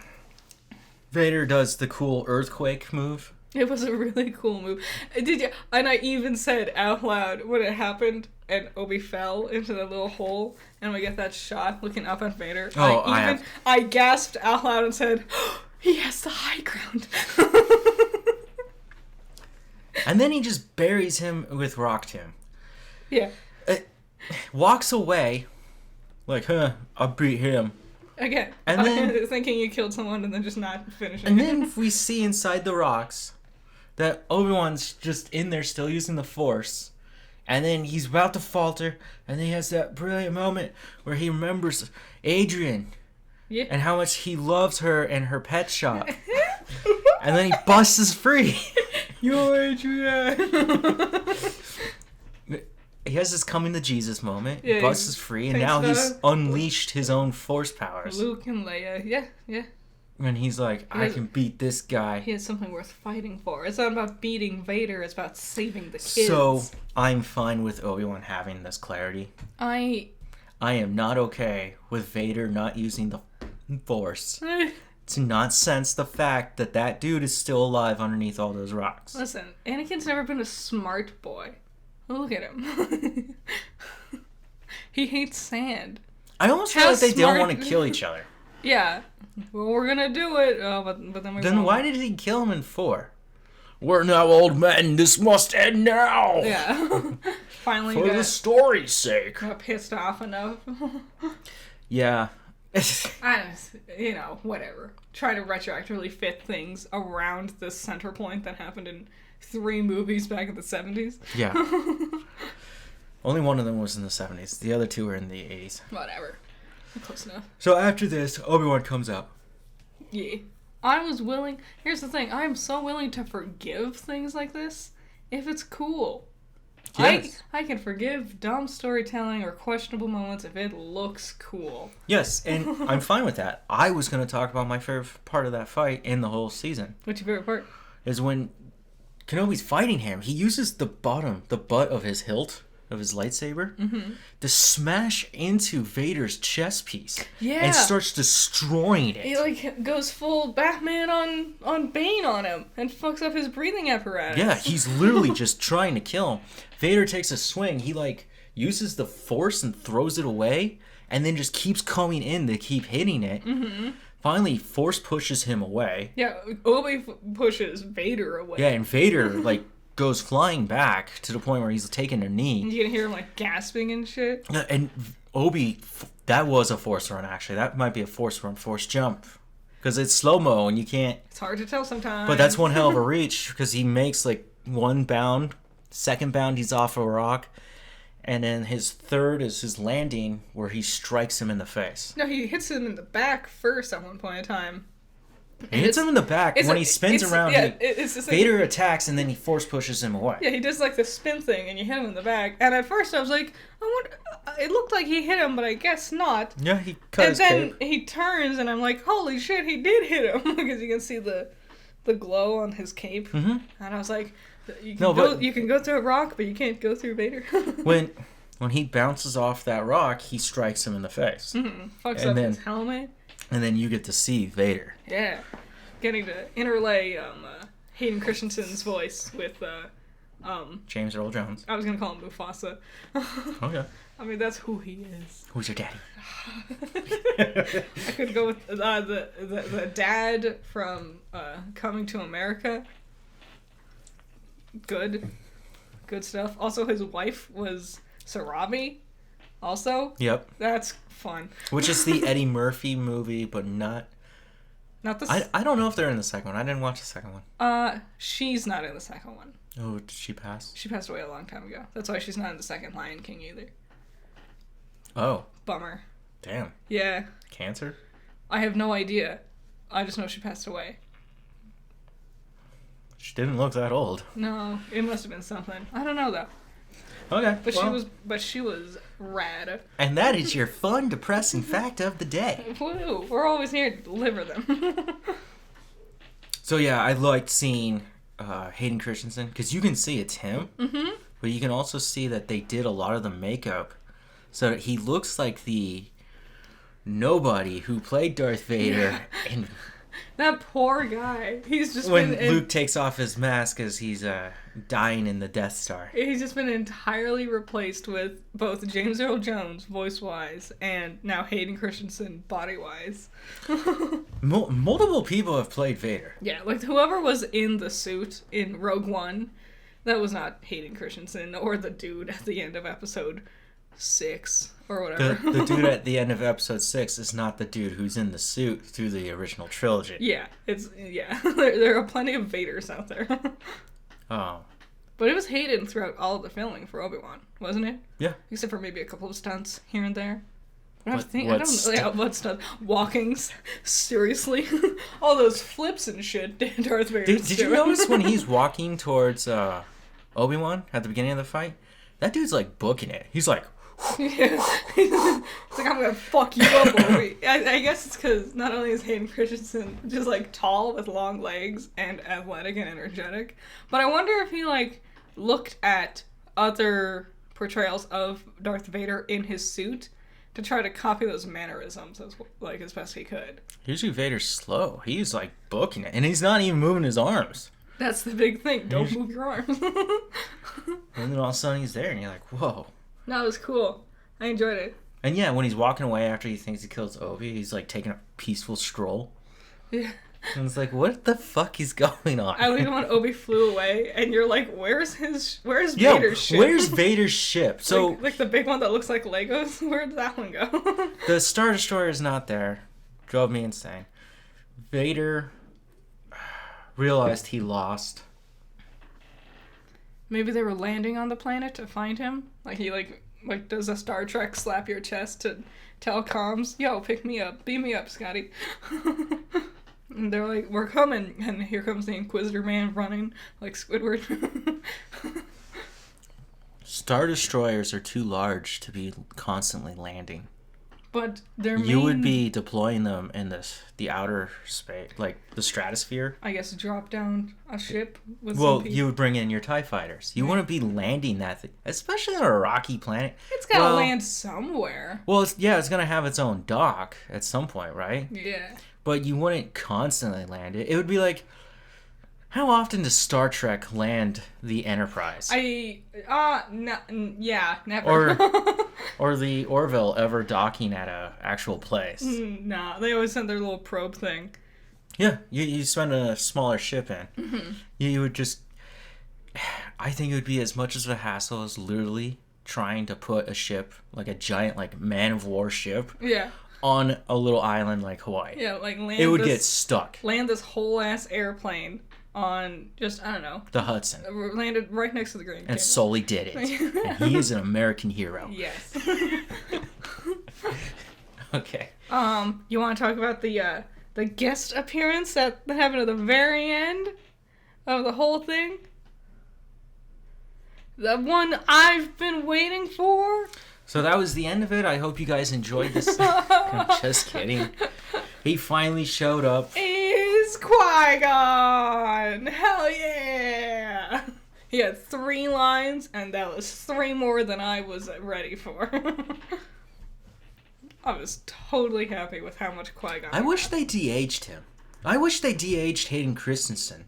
Vader does the cool earthquake move. It was a really cool move. Did you? And I even said out loud when it happened and Obi fell into the little hole and we get that shot looking up at Vader. Oh, I gasped out loud and said, oh, he has the high ground. And then he just buries him with Rock Tomb. Yeah. Walks away like, I'll beat him. Again, and then thinking you killed someone and then just not finishing. And then we see inside the rocks that Obi-Wan's just in there still using the Force. And then he's about to falter. And then he has that brilliant moment where he remembers Adrian. Yeah. And how much he loves her and her pet shop. And then he busts free. Yo, Adrian. He has this coming to Jesus moment. Yeah, busts free, and thanks, now he's Doug. unleashed his own force powers. Luke and Leia. Yeah. And he's like, I can beat this guy. He has something worth fighting for. It's not about beating Vader. It's about saving the kids. So I'm fine with Obi-Wan having this clarity. I am not okay with Vader not using the Force to not sense the fact that that dude is still alive underneath all those rocks. Listen, Anakin's never been a smart boy. Look at him. He hates sand. I almost feel like they don't want to kill each other. Yeah. Well, we're gonna do it. But then we Then won't. why did he kill him in 4? We're now old men. This must end now. Yeah. Finally For the story's sake. got pissed off enough. Yeah. Whatever. Try to retroactively fit things around the center point that happened in 3 movies back in the 70s. Yeah. Only one of them was in the 70s. The other 2 were in the 80s. Whatever. Close enough. So after this, Obi-Wan comes up. Yeah. I was willing... Here's the thing. I am so willing to forgive things like this if it's cool. Yes. I can forgive dumb storytelling or questionable moments if it looks cool. Yes, and I'm fine with that. I was going to talk about my favorite part of that fight in the whole season. What's your favorite part? Is when Kenobi's fighting him. He uses the butt of his hilt of his lightsaber to smash into Vader's chest piece. Yeah. And starts destroying it. He goes full Batman on Bane on him and fucks up his breathing apparatus. Yeah, he's literally just trying to kill him. Vader takes a swing. He uses the Force and throws it away, and then just keeps coming in to keep hitting it. Mm-hmm. Finally, Force pushes him away. Yeah, Obi pushes Vader away. Yeah, and Vader goes flying back to the point where he's taking a knee. You can hear him gasping and shit. And Obi, that was a Force run actually. That might be a Force run, Force jump, because it's slow mo and you can't. It's hard to tell sometimes. But that's one hell of a reach because he makes one bound, second bound he's off a rock, and then his third is his landing where he strikes him in the face. No, he hits him in the back first at one point in time. He hits him in the back when he spins around. Yeah, it's the same. Vader attacks and then he Force pushes him away. Yeah, he does the spin thing and you hit him in the back. And at first I was like, I wonder. It looked like he hit him, but I guess not. Yeah, he cut his cape. And cape. then he turns and I'm like, holy shit, he did hit him because you can see the glow on his cape. Mm-hmm. And I was like, you can go through a rock, but you can't go through Vader. when he bounces off that rock, he strikes him in the face. Mm-hmm. Fucks up his helmet. And then you get to see Vader. Yeah. Getting to interlay Hayden Christensen's voice with James Earl Jones. I was gonna call him Mufasa. Okay. I mean, that's who he is. Who's your daddy? I could go with the dad from Coming to America. Good stuff. Also, his wife was Sarabi. Also. Yep. That's fun. Which is the Eddie Murphy movie, but not the. I don't know if they're in the second one. I didn't watch the second one. She's not in the second one. Oh, did she pass? She passed away a long time ago. That's why she's not in the second Lion King either. Oh. Bummer. Damn. Yeah. Cancer? I have no idea. I just know she passed away. She didn't look that old. No, it must have been something. I don't know though. Okay. But she was rad. And that is your fun, depressing fact of the day. Woo! We're always here to deliver them. So yeah, I liked seeing Hayden Christensen because you can see it's him, but you can also see that they did a lot of the makeup, so that he looks like the nobody who played Darth Vader. And that poor guy. He's just when Luke takes off his mask as he's dying in the Death Star. He's just been entirely replaced with both James Earl Jones, voice-wise, and now Hayden Christensen, body-wise. Multiple people have played Vader. Yeah, whoever was in the suit in Rogue One, that was not Hayden Christensen or the dude at the end of episode 6 or whatever. The dude at the end of episode 6 is not the dude who's in the suit through the original trilogy. Yeah, there are plenty of Vaders out there. Oh. But it was Hayden throughout all of the filming for Obi-Wan, wasn't it? Yeah. Except for maybe a couple of stunts here and there. I don't know what stuff. Walking, seriously. All those flips and shit Darth Vader Did you notice when he's walking towards Obi-Wan at the beginning of the fight? That dude's like booking it. He's like... Yeah. It's like, I'm gonna fuck you up, Obi. I guess it's because not only is Hayden Christensen just like tall with long legs and athletic and energetic, but I wonder if he like looked at other portrayals of Darth Vader in his suit to try to copy those mannerisms as best he could. Usually Vader's slow. He's like booking it, and he's not even moving his arms. That's the big thing. Don't move your arms. And then all of a sudden he's there, and you're like, whoa. No, it was cool. I enjoyed it. And yeah, when he's walking away after he thinks he kills Obi, he's like taking a peaceful stroll. Yeah. And it's like, what the fuck is going on? I like when Obi flew away, and you're like, where's Vader's ship? Where's Vader's ship? So like the big one that looks like Legos? Where did that one go? The Star Destroyer is not there. Drove me insane. Vader realized he lost. Maybe they were landing on the planet to find him. Like he like does a Star Trek slap your chest to tell comms, yo, pick me up, beam me up, Scotty. And they're like, we're coming, and here comes the Inquisitor man running like Squidward. Star Destroyers are too large to be constantly landing. But you would be deploying them in the outer space, like the stratosphere. I guess drop down a ship with some you would bring in your TIE fighters. You wouldn't be landing that thing, especially on a rocky planet. It's gotta land somewhere. Well, it's gonna have its own dock at some point, right? Yeah. But you wouldn't constantly land it. It would be like, how often does Star Trek land the Enterprise? Yeah, never. Or the Orville ever docking at a actual place? Nah, they always send their little probe thing. Yeah, you spend a smaller ship in. Mm-hmm. You would just... I think it would be as much as a hassle as literally trying to put a ship, like a giant like man of war ship, on a little island like Hawaii. Yeah, like land. It would get stuck. Land this whole ass airplane on just, I don't know, the Hudson. Landed right next to the Grand Canyon. And Sully did it. And he is an American hero. Yes. Okay. You want to talk about the guest appearance that happened at the very end of the whole thing? The one I've been waiting for? So that was the end of it. I hope you guys enjoyed this. I'm just kidding. He finally showed up. Is Qui-Gon! Hell yeah! He had 3 lines, and that was 3 more than I was ready for. I was totally happy with how much Qui-Gon I wish they de-aged him. I wish they de-aged Hayden Christensen.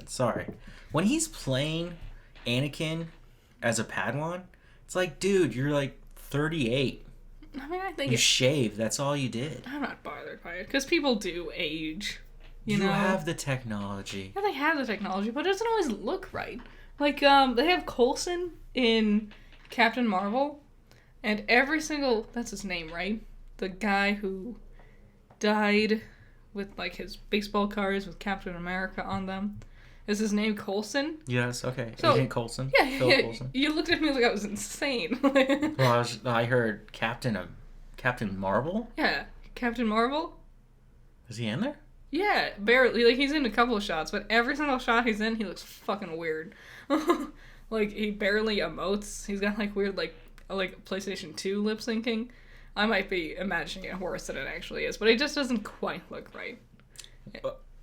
Sorry. When he's playing Anakin as a Padawan, it's like, dude, you're like 38. I mean, I think you shaved. That's all you did. I'm not bothered by it because people do age. You know, have the technology. Yeah, they have the technology, but it doesn't always look right. Like, they have Coulson in Captain Marvel, and every single... That's his name, right? The guy who died with, like, his baseball cards with Captain America on them. Is his name Coulson? Yes, okay. So, Agent Coulson. Yeah, Coulson. You looked at me like I was insane. Well, I heard Captain Marvel? Yeah, Captain Marvel. Is he in there? Yeah, barely. Like, he's in a couple of shots, but every single shot he's in, he looks fucking weird. Like, he barely emotes. He's got, like, weird, like PlayStation 2 lip syncing. I might be imagining it worse than it actually is, but it just doesn't quite look right.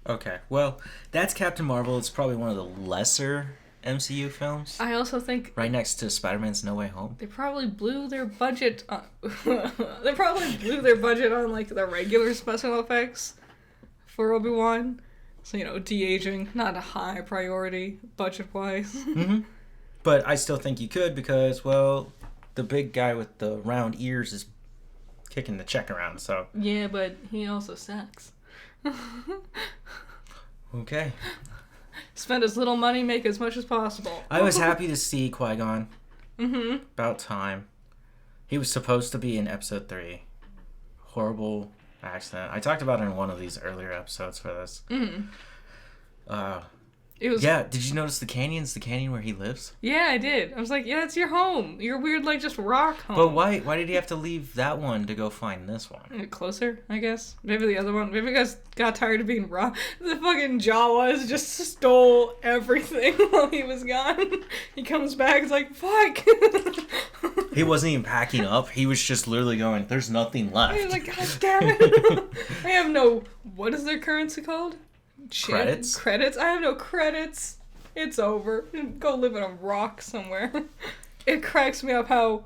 Okay, well, that's Captain Marvel. It's probably one of the lesser MCU films. I also think... Right next to Spider-Man's No Way Home. They probably blew their budget on... They probably blew their budget on, like, the regular special effects for Obi-Wan. So, you know, de-aging, not a high priority, budget-wise. Mm-hmm. But I still think you could because, well, the big guy with the round ears is kicking the check around, so... Yeah, but he also sucks. Okay. Spend as little money, make as much as possible. I was happy to see Qui-Gon. Mm-hmm. About time. He was supposed to be in episode 3. Horrible accident. I talked about it in one of these earlier episodes for this. Mm-hmm. It was. Yeah, did you notice the canyon's the canyon where he lives? Yeah, I did. I was like, yeah, it's your home. Your weird, like, just rock home. But why did he have to leave that one to go find this one? Closer, I guess. Maybe the other one. Maybe you guys got tired of being raw. The fucking Jawas just stole everything while he was gone. He comes back, it's like, fuck. He wasn't even packing up. He was just literally going, there's nothing left. He was like, God damn it. I have no... What is their currency called? Credits? Credits? I have no credits. It's over. Go live in a rock somewhere. It cracks me up how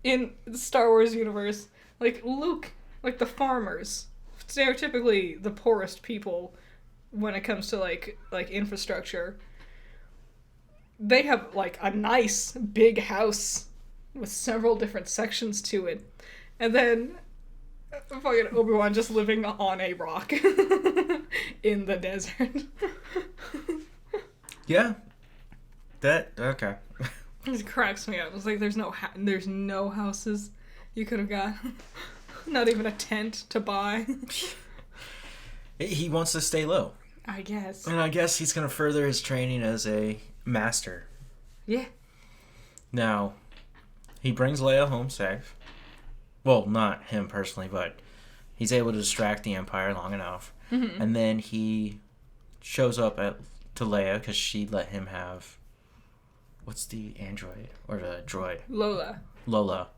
in the Star Wars universe, like Luke, like the farmers, stereotypically the poorest people when it comes to like infrastructure. They have like a nice big house with several different sections to it. And then fucking Obi-Wan just living on a rock in the desert. Yeah. Okay. It cracks me up. It's like there's no houses you could have got. Not even a tent to buy. He wants to stay low. I guess. And I guess he's going to further his training as a master. Yeah. Now, he brings Leia home safe. Well, not him personally, but he's able to distract the Empire long enough. Mm-hmm. And then he shows up to Leia because she let him have... What's the android? Or the droid? Lola.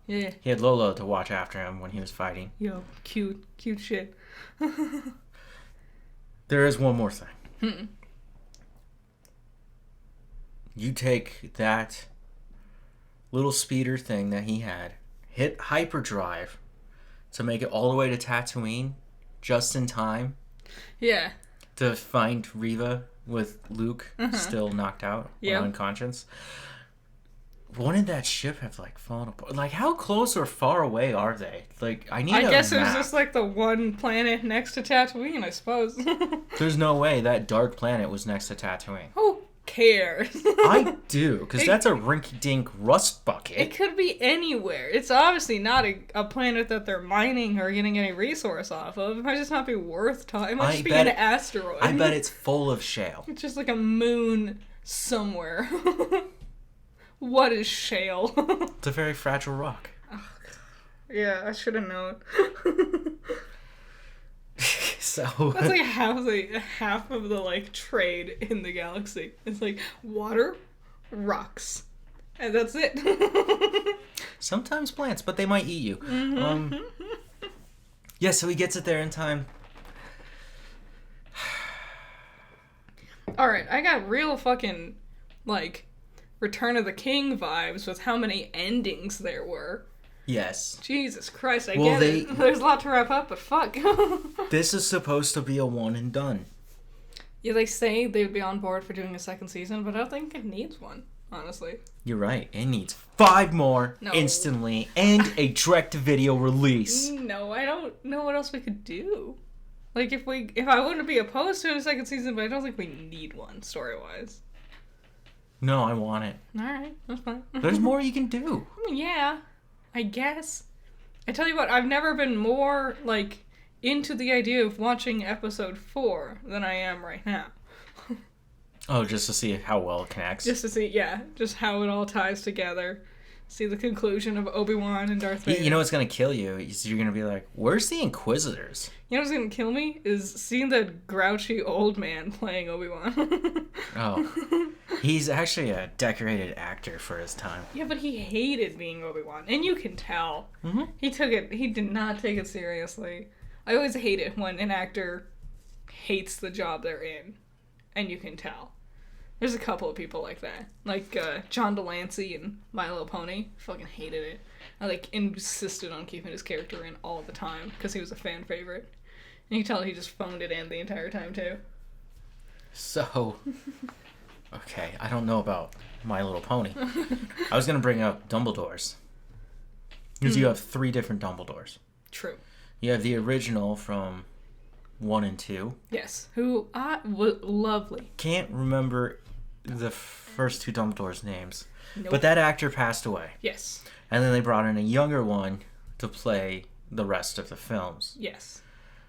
Yeah. He had Lola to watch after him when he was fighting. Yo, cute shit. There is one more thing. You take that little speeder thing that he had, hit hyperdrive to make it all the way to Tatooine just in time. Yeah. To find Reva with Luke still knocked out or unconscious. Wouldn't that ship have like fallen apart? Like, how close or far away are they? Like, I guess it was just like the one planet next to Tatooine, I suppose. There's no way that dark planet was next to Tatooine. Who cares? I do, because that's a rinky-dink rust bucket. It could be anywhere. It's obviously not a planet that they're mining or getting any resource off of. It might just not be worth time. It might just be an asteroid. I bet it's full of shale. It's just like a moon somewhere. What is shale? It's a very fragile rock. Oh, yeah, I should have known. So that's like half of the like trade in the galaxy. It's like water, rocks, and that's it. Sometimes plants, but they might eat you. Mm-hmm. Yeah, so he gets it there in time. All right, I got real fucking like Return of the King vibes with how many endings there were. Yes. Jesus Christ, I get it. There's a lot to wrap up, but fuck. This is supposed to be a one and done. Yeah, they say they would be on board for doing a second season, but I don't think it needs one, honestly. You're right. It needs 5 more instantly and a direct-to-video release. No, I don't know what else we could do. Like, if I wouldn't be opposed to a second season, but I don't think we need one, story-wise. No, I want it. Alright, that's fine. There's more you can do. Yeah. I guess. I tell you what, I've never been more, like, into the idea of watching episode 4 than I am right now. Oh, just to see how well it connects? Just to see, just how it all ties together. See the conclusion of Obi-Wan and Darth Vader. You know what's going to kill you? You're going to be like, where's the Inquisitors? You know what's going to kill me? Is seeing that grouchy old man playing Obi-Wan. Oh. He's actually a decorated actor for his time. Yeah, but he hated being Obi-Wan. And you can tell. Mm-hmm. He did not take it seriously. I always hate it when an actor hates the job they're in. And you can tell. There's a couple of people like that. Like John Delancey in My Little Pony. Fucking hated it. I insisted on keeping his character in all the time because he was a fan favorite. And you can tell he just phoned it in the entire time too. So, okay, I don't know about My Little Pony. I was going to bring up Dumbledore's. Because you have 3 different Dumbledores. True. You have the original from 1 and 2. Yes. Who lovely. Can't remember the first 2 Dumbledores' names. Nope. But that actor passed away. Yes. And then they brought in a younger one to play the rest of the films. Yes.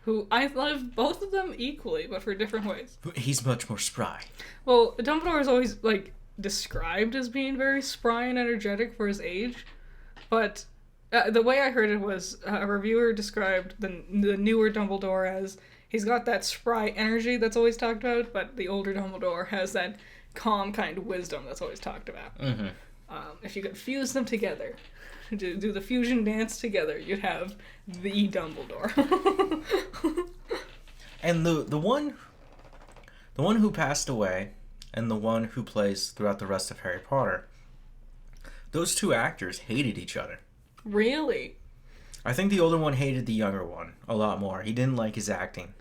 who I love both of them equally, but for different ways. He's much more spry. Well, Dumbledore is always, like, described as being very spry and energetic for his age, but the way I heard it was a reviewer described the newer Dumbledore as he's got that spry energy that's always talked about, but the older Dumbledore has that calm kind of wisdom that's always talked about. Mm-hmm. If you could fuse them together, do the fusion dance together, you'd have the Dumbledore. And the one who passed away, and the one who plays throughout the rest of Harry Potter, those two actors hated each other. Really? I think the older one hated the younger one a lot more. He didn't like his acting.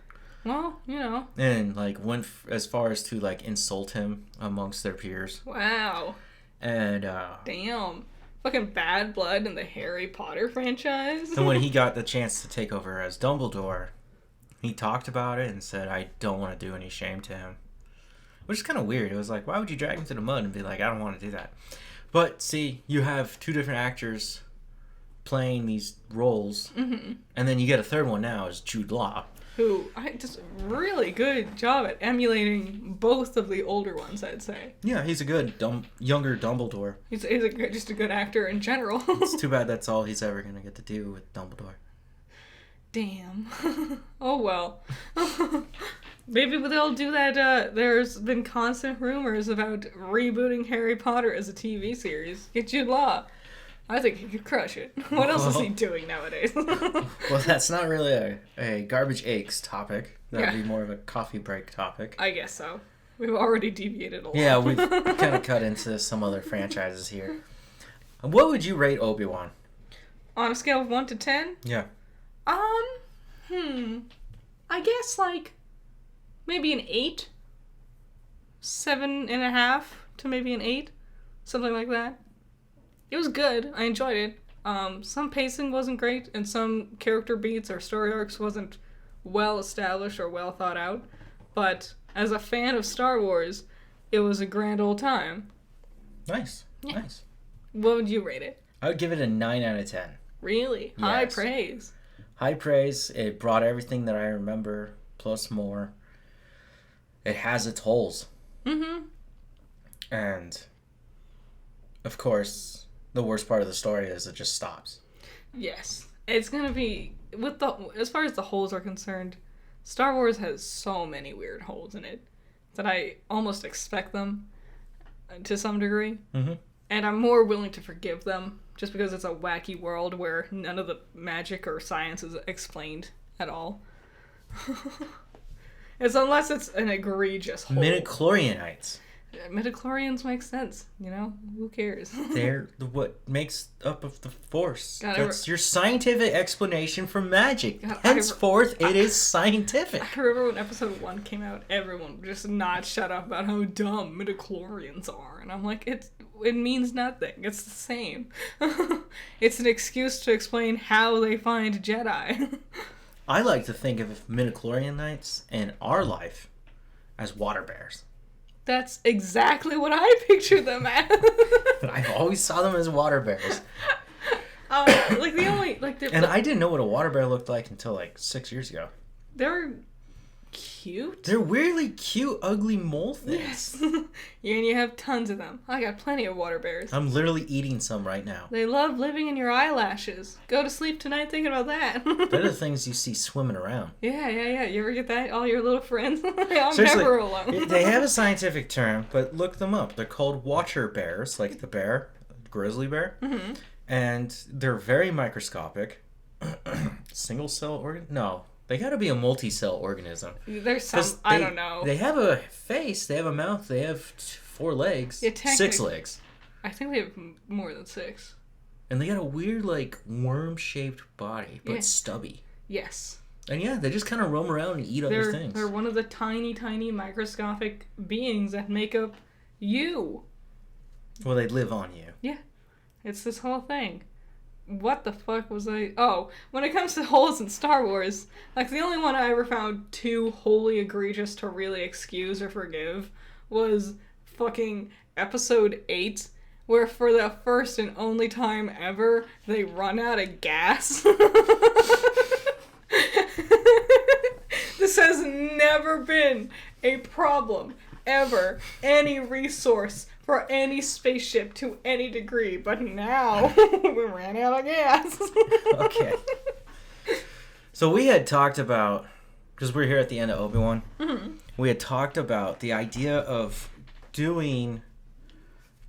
Well, you know. And, like, went as far as to, like, insult him amongst their peers. Wow. And, damn. Fucking bad blood in the Harry Potter franchise. And when he got the chance to take over as Dumbledore, he talked about it and said, I don't want to do any shame to him. Which is kind of weird. It was like, why would you drag him to the mud and be like, I don't want to do that? But, see, you have two different actors playing these roles, and then you get a third one now as Jude Law. Who, just really good job at emulating both of the older ones, I'd say. Yeah, he's a good, younger Dumbledore. He's just a good actor in general. It's too bad that's all he's ever going to get to do with Dumbledore. Damn. Oh, well. Maybe they'll do that. There's been constant rumors about rebooting Harry Potter as a TV series. Get Jude Law. I think he could crush it. What else is he doing nowadays? Well, that's not really a garbage aches topic. That would be more of a coffee break topic. I guess so. We've already deviated a lot. Yeah, we've kind of cut into some other franchises here. What would you rate Obi-Wan? On a scale of 1 to 10? Yeah. I guess, like, maybe an 8? 7.5 to maybe an 8? Something like that. It was good. I enjoyed it. Some pacing wasn't great, and some character beats or story arcs wasn't well established or well thought out. But as a fan of Star Wars, it was a grand old time. Nice. Yeah. Nice. What would you rate it? I would give it a 9 out of 10. Really? Yes. High praise. High praise. It brought everything that I remember, plus more. It has its holes. Mm-hmm. And, of course, the worst part of the story is it just stops. Yes. It's gonna be, as far as the holes are concerned, Star Wars has so many weird holes in it that I almost expect them to some degree. Mm-hmm. And I'm more willing to forgive them just because it's a wacky world where none of the magic or science is explained at all. Unless it's an egregious hole. Midichlorianites. Midichlorians make sense, you know? Who cares? They're what makes up of the Force. God, that's your scientific explanation for magic. God, Henceforth, it is scientific. I remember when episode 1 came out, everyone would just not shut up about how dumb midichlorians are. And I'm like, it means nothing. It's the same. It's an excuse to explain how they find Jedi. I like to think of midichlorianites in our life as water bears. That's exactly what I picture them as. I always saw them as water bears. Like the only and I didn't know what a water bear looked like until like 6 years ago. They're cute. They're weirdly cute, ugly mole things. Yes. And you have tons of them. I got plenty of water bears. I'm literally eating some right now. They love living in your eyelashes. Go to sleep tonight thinking about that. They're the things you see swimming around. Yeah. You ever get that? All your little friends? I'm Seriously, never alone. They have a scientific term, but look them up. They're called water bears, like the bear, grizzly bear. Mm-hmm. And they're very microscopic. Single cell organ? No. They gotta be a multi-cell organism. There's some, I don't know. They have a face, they have a mouth, they have 4 legs. Yeah, 6 legs. I think they have more than 6. And they got a weird, like, worm-shaped body, but stubby. Yes. And yeah, they just kind of roam around and eat other things. They're one of the tiny, tiny microscopic beings that make up you. Well, they live on you. Yeah. It's this whole thing. What the fuck was I... Oh, when it comes to holes in Star Wars, like, the only one I ever found too wholly egregious to really excuse or forgive was fucking Episode 8, where for the first and only time ever, they run out of gas. never been a problem, ever, any resource for any spaceship to any degree, but now we ran out of gas. Okay. So we had talked about, because we're here at the end of Obi-Wan, we had talked about the idea of doing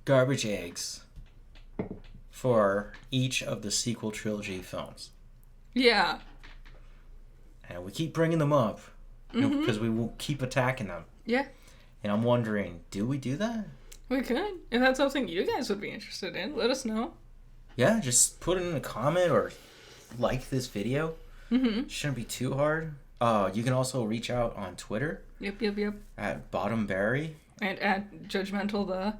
garbage eggs for each of the sequel trilogy films. Yeah. And we keep bringing them up because we will keep attacking them. Yeah. And I'm wondering, do we do that? We could. If that's something you guys would be interested in, let us know. Yeah, just put it in a comment or like this video. Shouldn't be too hard. You can also reach out on Twitter. Yep. At Bottomberry. And at Judgmental the...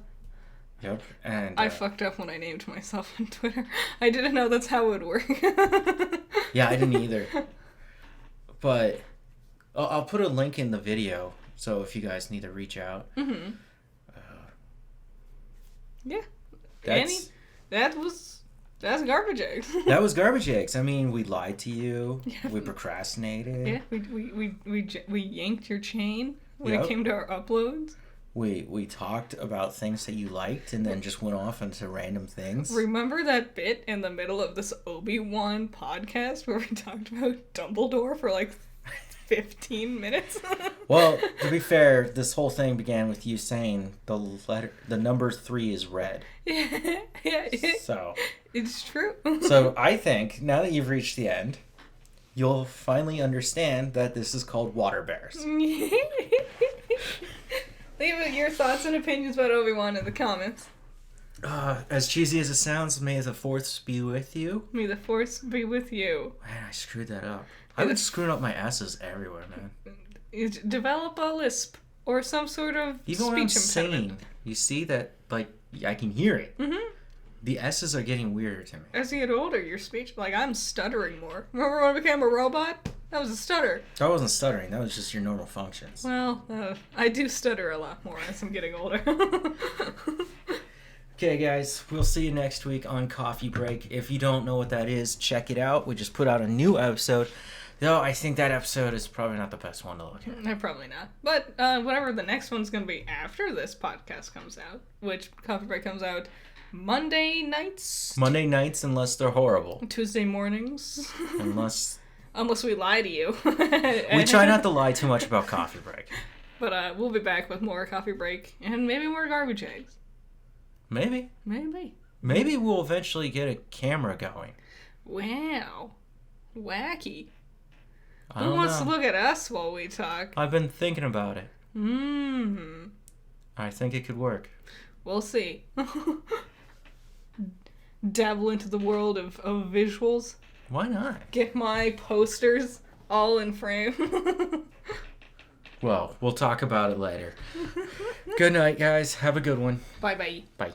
Yep. And I fucked up when I named myself on Twitter. I didn't know that's how it would work. Yeah, I didn't either. But I'll put a link in the video, so if you guys need to reach out. Yeah. That's garbage eggs. That was garbage eggs. I mean, we lied to you. Yeah. We procrastinated. Yeah, we yanked your chain when it came to our uploads. We talked about things that you liked and then just went off into random things. Remember that bit in the middle of this Obi-Wan podcast where we talked about Dumbledore for like 15 minutes? Well, to be fair, this whole thing began with you saying the number 3 is red. Yeah. So It's true. So I think now that you've reached the end, you'll finally understand that this is called water bears. Leave your thoughts and opinions about Obi-Wan in the comments. As cheesy as it sounds, may the Force be with you. May the Force be with you. Man, I screwed that up. I've been screwing up my S's everywhere, man. Develop a lisp or some sort of Even speech when I'm impediment. saying, you see that, like, I can hear it. The S's are getting weirder to me. As you get older, your speech, like, I'm stuttering more. Remember when I became a robot? That was a stutter. That wasn't stuttering. That was just your normal functions. Well, I do stutter a lot more as I'm getting older. Okay, guys, we'll see you next week on Coffee Break. If you don't know what that is, check it out. We just put out a new episode. Though I think that episode is probably not the best one to look at. Probably not. But whatever the next one's going to be after this podcast comes out, which Coffee Break comes out Monday nights? Monday nights, unless they're horrible. Tuesday mornings. Unless we lie to you. We try not to lie too much about Coffee Break. But we'll be back with more Coffee Break and maybe more garbage eggs. Maybe. Maybe we'll eventually get a camera going. Wow. Wacky. I Who don't wants know. to look at us while we talk? I've been thinking about it. Mm-hmm. I think it could work. We'll see. Dabble into the world of visuals. Why not? Get my posters all in frame. Well, we'll talk about it later. Good night, guys. Have a good one. Bye-bye. Bye.